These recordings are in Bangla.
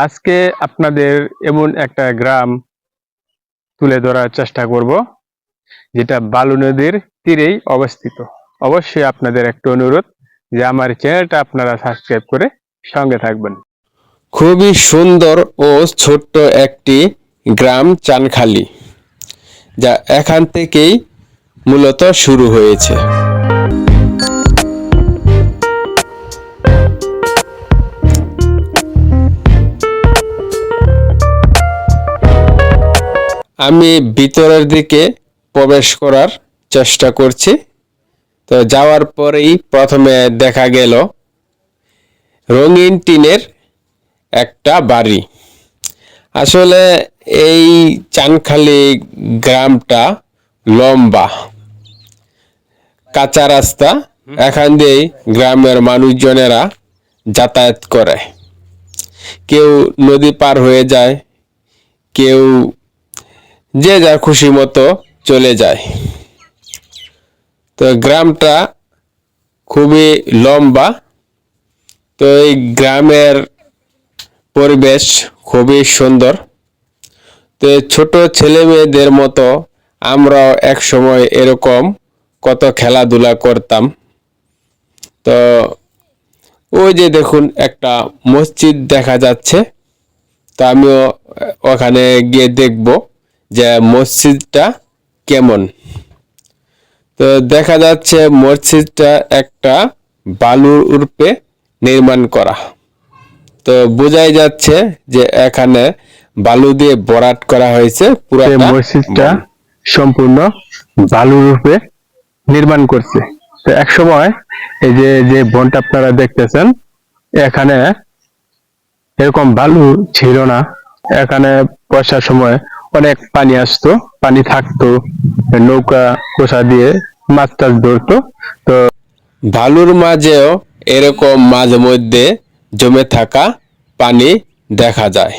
আজকে আপনাদের এমন একটা গ্রাম তুলে ধরার চেষ্টা করব যেটা বালু নদীর তীরেই অবস্থিত। অবশ্যই আপনাদের একটা অনুরোধ যে আমার চ্যানেলটা আপনারা সাবস্ক্রাইব করে সঙ্গে থাকবেন। খুবই সুন্দর ও ছোট্ট একটি গ্রাম চানখালি, যা এখান থেকেই মূলত শুরু হয়েছে। আমি ভিতরের দিকে প্রবেশ করার চেষ্টা করছি। তো যাওয়ার পরেই প্রথমে দেখা গেল রঙিন টিনের একটা বাড়ি। আসলে এই চানখালি গ্রামটা লম্বা, কাঁচা রাস্তা, এখান দিয়েই গ্রামের মানুষজনেরা যাতায়াত করে। কেউ নদী পার হয়ে যায়, কেউ যে যার খুশি মতো চলে যায়। তো গ্রামটা খুবই লম্বা। তো এই গ্রামের পরিবেশ খুবই সুন্দর। তো ছোট ছেলে মেয়েদের মতো আমরাও এক সময় এরকম কত খেলাধুলা করতাম। তো ওই যে দেখুন একটা মসজিদ দেখা যাচ্ছে। তো আমিও ওখানে গিয়ে দেখব যে মসজিদটা কেমন। তো দেখা যাচ্ছে মসজিদটা একটা বালুর উপরে নির্মাণ করা। তো বোঝাই যাচ্ছে যে এখানে বালু দিয়ে ভরাট করা হয়েছে। পুরো মসজিদটা সম্পূর্ণ বালুর রূপে নির্মাণ করছে। তো এক সময় এই যে যে বনটা আপনারা দেখতেছেন, এখানে এরকম বালু ছিল না। এখানে বর্ষার সময় অনেক পানি আসতো, পানি থাকতো, নৌকা কোষা দিয়ে মাছ টাছ ধরতো। তো বালুর মাঝেও এরকম মাঝে মধ্যে জমে থাকা পানি দেখা যায়।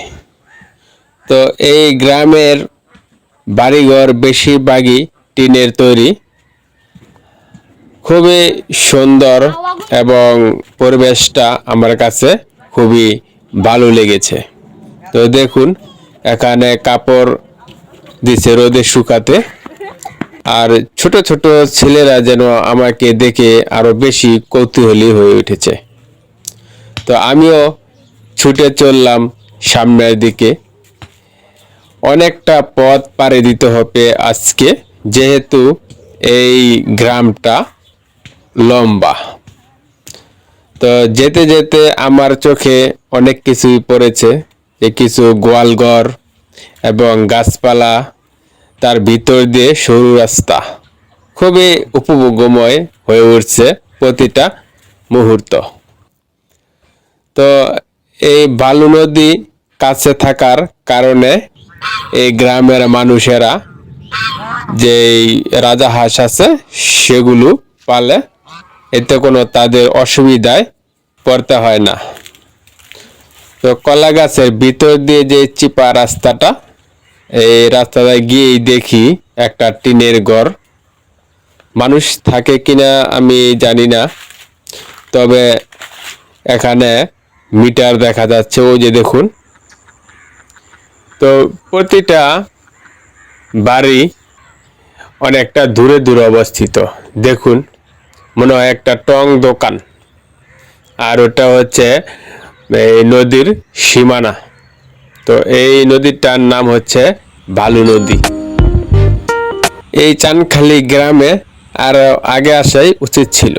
তো এই গ্রামের বাড়িঘর বেশিরভাগই টিনের তৈরি। খুবই সুন্দর এবং পরিবেশটা আমার কাছে খুবই ভালো লেগেছে। তো দেখুন এখানে কাপড় দিছে রোদে শুকাতে। আর ছোট ছোট ছেলেরা যেন আমাকে দেখে আরো বেশি কৌতূহলী হয়ে উঠেছে। তো আমিও ছুটে চললাম সামনের দিকে। অনেকটা পথ পাড়ি দিতে হবে আজকে, যেহেতু এই গ্রামটা লম্বা। তো যেতে যেতে আমার চোখে অনেক কিছুই পড়েছে, যে কিছু গোয়ালঘর এবং গাছপালা, তার ভিতর দিয়ে সরু রাস্তা। খুবই উপভোগ্যময় হয়ে উঠছে প্রতিটা মুহূর্ত। তো এই বালু নদী কাছে থাকার কারণে এই গ্রামের মানুষেরা যেই রাজাহাঁস আছে সেগুলো পালে, এতে কোনো তাদের অসুবিধায় পড়তে হয় না। তো কলা গাছের ভিতর দিয়ে যে চিপা রাস্তাটা, এই রাস্তাটা গিয়েই দেখি একটা টিনের ঘর। মানুষ থাকে কিনা আমি জানি না, তবে এখানে মিটার দেখা যাচ্ছে, ওই যে দেখুন। তো প্রতিটা বাড়ি অনেকটা দূরে দূরে অবস্থিত। দেখুন মনে হয় একটা টং দোকান, আর ওটা হচ্ছে এই নদীর সীমানা। তো এই নদীটার নাম হচ্ছে বালু নদী। এই চানখালি গ্রামে আর আগে আসাই উচিত ছিল।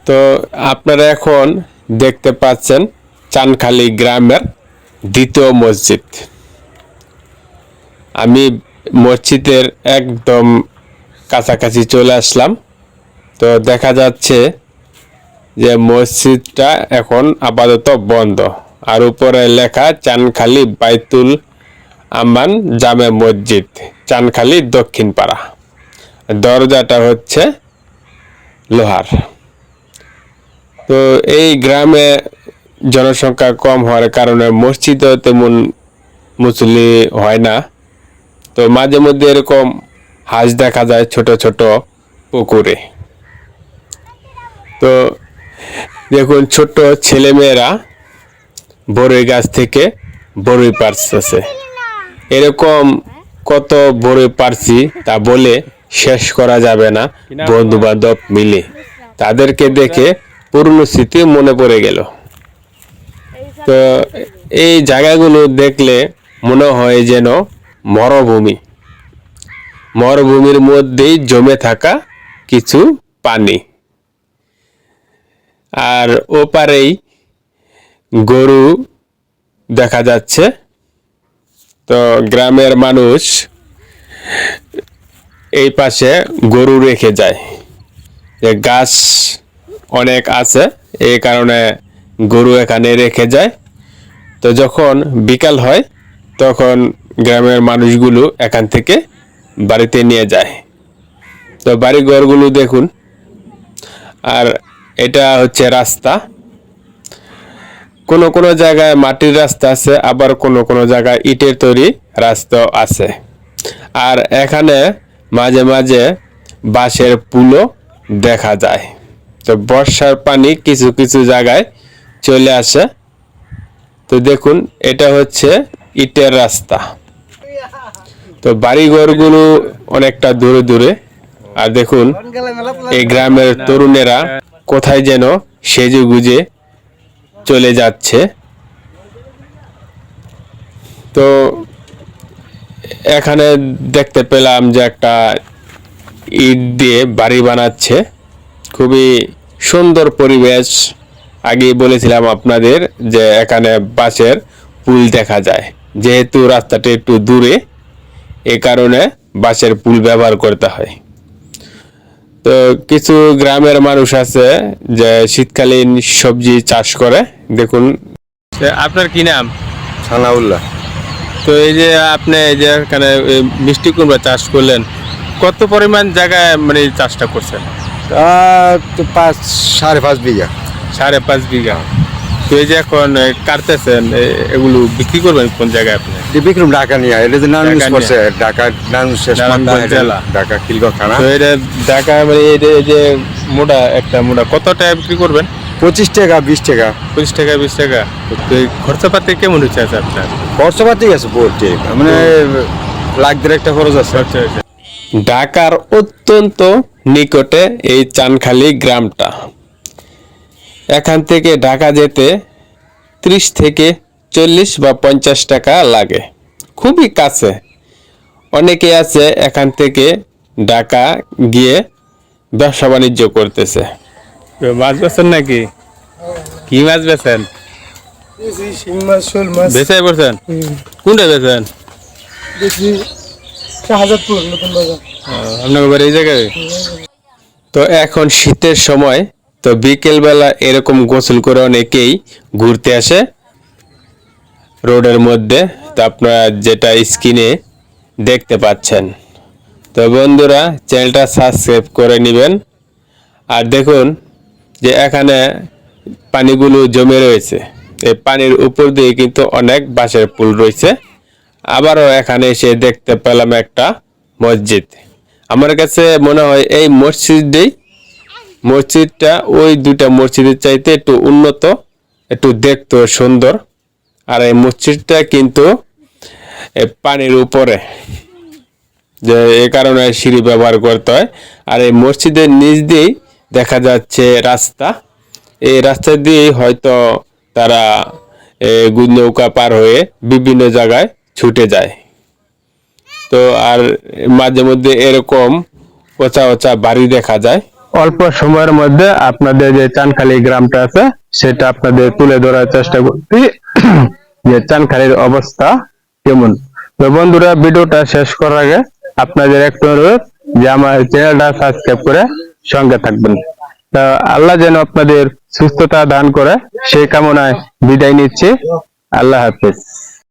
তো আপনারা এখন দেখতে পাচ্ছেন চানখালি গ্রামের দ্বিতীয় মসজিদ। আমি মসজিদের একদম কাছাকাছি চলে আসলাম। তো দেখা যাচ্ছে যে মসজিদটা এখন আপাতত বন্ধ, আর উপরে লেখা চানখালি বাইতুল আমান জামে মসজিদ, চানখালি দক্ষিণ পাড়া। দরজাটা হচ্ছে লোহার। তো এই গ্রামে জনসংখ্যা কম হওয়ার কারণে মসজিদও তেমন মুসল্লি হয় না। তো মাঝে মধ্যে এরকম হাঁস দেখা যায় ছোট ছোট পুকুরে। তো দেখুন ছোট ছেলেমেয়েরা বড়ই গাছ থেকে বড়ই পারতেছে। এরকম কত বড়ই পারছি তা বলে শেষ করা যাবে না। বন্ধু বান্ধব মিলে তাদেরকে দেখে পুরনো স্মৃতি মনে পড়ে গেল। তো এই জায়গাগুলো দেখলে মনে হয় যেন মরুভূমি, মরুভূমির মধ্যেই জমে থাকা কিছু পানি। আর ওপারেই গরু দেখা যাচ্ছে। তো গ্রামের মানুষ এই পাশে গরু রেখে যায়, যে গাছ অনেক আছে এই কারণে গরু এখানে রেখে যায়। তো যখন বিকাল হয় তখন গ্রামের মানুষগুলো এখান থেকে বাড়িতে নিয়ে যায়। তো বাড়ি ঘরগুলো দেখুন। আর এটা হচ্ছে রাস্তা। কোনো কোনো জায়গায় মাটির রাস্তা আছে, আবার কোনো কোনো জায়গায় ইটের তৈরি রাস্তা আছে। আর এখানে মাঝে মাঝে বাঁশের পুলও দেখা যায়। তো বর্ষার পানি কিছু কিছু জায়গায় চলে আসে। তো দেখুন এটা হচ্ছে ইটের রাস্তা। তো বাড়িঘরগুলো অনেকটা দূরে দূরে। আর দেখুন এই গ্রামের তরুণেরা কোথায় যেন সেজে গুজে চলে যাচ্ছে। তো এখানে দেখতে পেলাম যে একটা ইট দিয়ে বাড়ি বানাচ্ছে। খুবই সুন্দর পরিবেশ। আগেই বলেছিলাম আপনাদের যে এখানে বাঁশের পুল দেখা যায়। যেহেতু রাস্তাটা একটু দূরে, এ কারণে বাঁশের পুল ব্যবহার করতে হয়। তো কিছু গ্রামের মানুষ আছে যে শীতকালীন সবজি চাষ করে। দেখুন আপনার কি নাম? সানাউল্লাহ। তো এই যে আপনি এই যে এখানে মিষ্টি কুমড়া চাষ করলেন, কত পরিমাণ জায়গায় মানে চাষটা করছেন? তা তো 5.5 বিঘা। 5.5 বিঘা। তো এই যে এখন কাটতেছেন, এগুলো বিক্রি করবেন কোন জায়গায় আপনি? বিক্রম ঢাকা নিয়ে এটা যে নারায়ণগঞ্জ ঢাকা করছে, ঢাকা নারায়ণগঞ্জ শেষ মাথা, নারায়ণগঞ্জ জেলা। ঢাকা খিলগাঁও থানা। তো এটা ঢাকা মানে এই যে মোটা একটা মোটা কত টাকা বিক্রি করবেন? 25 টাকা 20 টাকা। 25 টাকা 20 টাকা। তো এই খরচাপাতি কেমন হচ্ছে আপনার? খরচাপাতি আছে বলতে মানে লাখ দেড় একটা খরচ আছে। আচ্ছা আচ্ছা। ঢাকার অত্যন্ত নিকটে এই চানখালী গ্রামটা। এখান থেকে ঢাকা যেতে 30 থেকে 40 বা 50 টাকা লাগে, খুবই কাছে। অনেকে আছে এখান থেকে ঢাকা গিয়ে ব্যবসা বাণিজ্য করতেছে। মাছ বেচেন নাকি? কি মাছ বেচেন? শিং মাছ, শোল মাছ বেচাই করছেন? কোনটা বেচেন? দেখি শাহজাদপুর নতুন বাজার। আপনার বাড়ি এই জায়গায়? তো এখন শীতের সময়, তো বিকেল বেলা এরকম গোসল করে অনেকেই ঘুরতে আসে রোডের মধ্যে। তো আপনারা যেটা স্ক্রিনে দেখতে পাচ্ছেন। তো বন্ধুরা চ্যানেলটা সাবস্ক্রাইব করে নেবেন। আর দেখুন যে এখানে পানিগুলো জমে রয়েছে, এই পানির উপর দিয়ে কিন্তু অনেক বাঁশের পুল রয়েছে। আবারও এখানে এসে দেখতে পেলাম একটা মসজিদ। আমার কাছে মনে হয় এই মসজিদটা ওই দুইটা মসজিদের চাইতে একটু উন্নত, একটু দেখতে সুন্দর। আর এই মসজিদটা কিন্তু পানির উপরে, যে এই কারণে সিঁড়ি ব্যবহার করতে হয়। আর এই মসজিদের নিচ দিয়েই দেখা যাচ্ছে রাস্তা। এই রাস্তা দিয়েই হয়তো তারা নৌকা পার হয়ে বিভিন্ন জায়গায় ছুটে যায়। তো আর মাঝে মধ্যে এরকম ওচা ওচা বাড়ি দেখা যায়। অল্প সময়ের মধ্যে আপনাদের যে চানখালী গ্রামটা আছে সেটা আপনাদের তুলে ধরার চেষ্টা করছি যে চানখালীর অবস্থা কেমন। তো বন্ধুরা ভিডিওটা শেষ করার আগে আপনাদের একটু অনুরোধ যে আমার চ্যানেলটা সাবস্ক্রাইব করে সঙ্গে থাকবেন। তা আল্লাহ যেন আপনাদের সুস্থতা দান করে সেই কামনায় বিদায় নিচ্ছি। আল্লাহ হাফেজ।